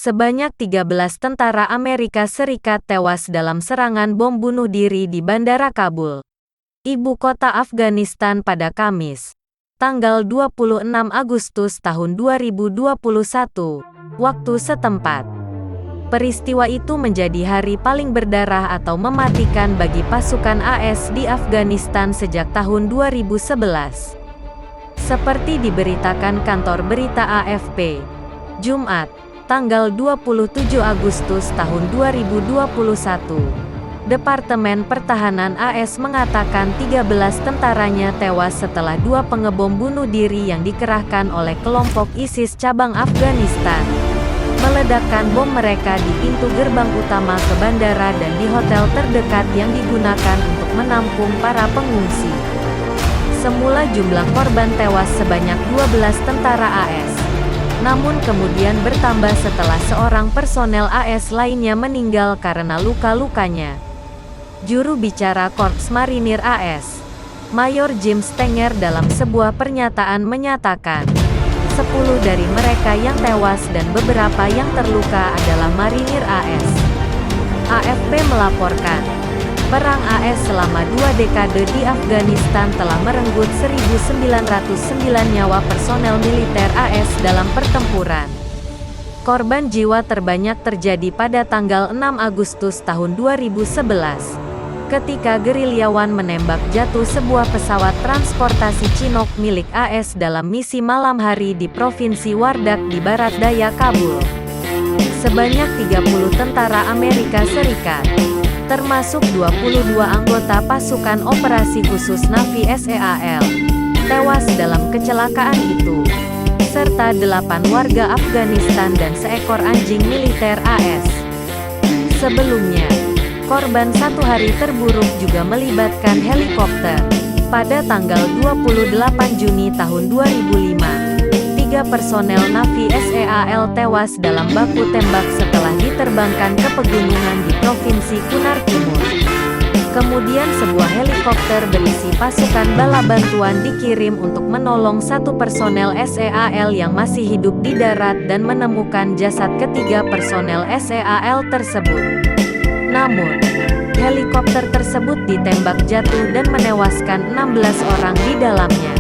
Sebanyak 13 tentara Amerika Serikat tewas dalam serangan bom bunuh diri di Bandara Kabul, ibu kota Afghanistan pada Kamis, tanggal 26 Agustus tahun 2021, waktu setempat. Peristiwa itu menjadi hari paling berdarah atau mematikan bagi pasukan AS di Afghanistan sejak tahun 2011. Seperti diberitakan kantor berita AFP, Jumat, tanggal 27 Agustus tahun 2021, Departemen Pertahanan AS mengatakan 13 tentaranya tewas setelah 2 pengebom bunuh diri yang dikerahkan oleh kelompok ISIS cabang Afghanistan meledakkan bom mereka di pintu gerbang utama ke bandara dan di hotel terdekat yang digunakan untuk menampung para pengungsi. Semula jumlah korban tewas sebanyak 12 tentara AS. Namun kemudian bertambah setelah seorang personel AS lainnya meninggal karena luka-lukanya. Juru bicara Korps Marinir AS, Mayor Jim Stenger dalam sebuah pernyataan menyatakan, 10 dari mereka yang tewas dan beberapa yang terluka adalah marinir AS. AFP melaporkan, perang AS selama 2 dekade di Afghanistan telah merenggut 1.909 nyawa personel militer AS dalam pertempuran. Korban jiwa terbanyak terjadi pada tanggal 6 Agustus tahun 2011, ketika gerilyawan menembak jatuh sebuah pesawat transportasi Chinook milik AS dalam misi malam hari di Provinsi Wardak di barat daya Kabul. Sebanyak 30 tentara Amerika Serikat, termasuk 22 anggota pasukan operasi khusus Navy SEAL, tewas dalam kecelakaan itu, serta 8 warga Afghanistan dan seekor anjing militer AS. Sebelumnya, korban 1 hari terburuk juga melibatkan helikopter. Pada tanggal 28 Juni tahun 2005, 3 personel Navy SEAL tewas dalam baku tembak setelah diterbangkan ke pegunungan di Provinsi Kunar Timur. Kemudian sebuah helikopter berisi pasukan bala bantuan dikirim untuk menolong 1 personel SEAL yang masih hidup di darat dan menemukan jasad ketiga personel SEAL tersebut. Namun, helikopter tersebut ditembak jatuh dan menewaskan 16 orang di dalamnya.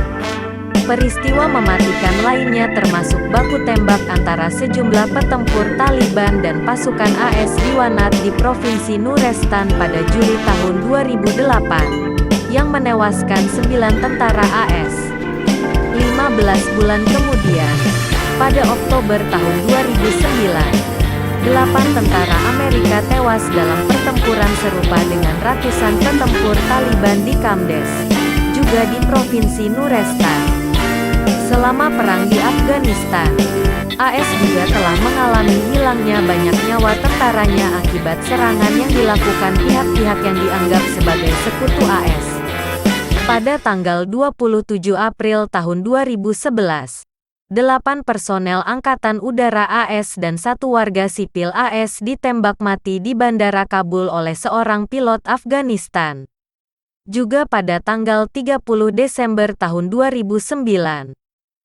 Peristiwa mematikan lainnya termasuk baku tembak antara sejumlah petempur Taliban dan pasukan AS di Wanat di Provinsi Nurestan pada Juli tahun 2008, yang menewaskan 9 tentara AS. 15 bulan kemudian, pada Oktober tahun 2009, 8 tentara Amerika tewas dalam pertempuran serupa dengan ratusan petempur Taliban di Kamdes, juga di Provinsi Nurestan. Selama perang di Afghanistan, AS juga telah mengalami hilangnya banyak nyawa tentaranya akibat serangan yang dilakukan pihak-pihak yang dianggap sebagai sekutu AS. Pada tanggal 27 April tahun 2011, 8 personel Angkatan Udara AS dan 1 warga sipil AS ditembak mati di Bandara Kabul oleh seorang pilot Afghanistan. Juga pada tanggal 30 Desember tahun 2009,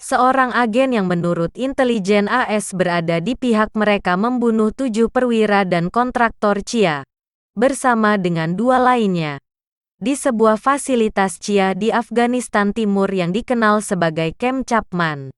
seorang agen yang menurut intelijen AS berada di pihak mereka membunuh 7 perwira dan kontraktor CIA, bersama dengan 2 lainnya, di sebuah fasilitas CIA di Afghanistan Timur yang dikenal sebagai Camp Chapman.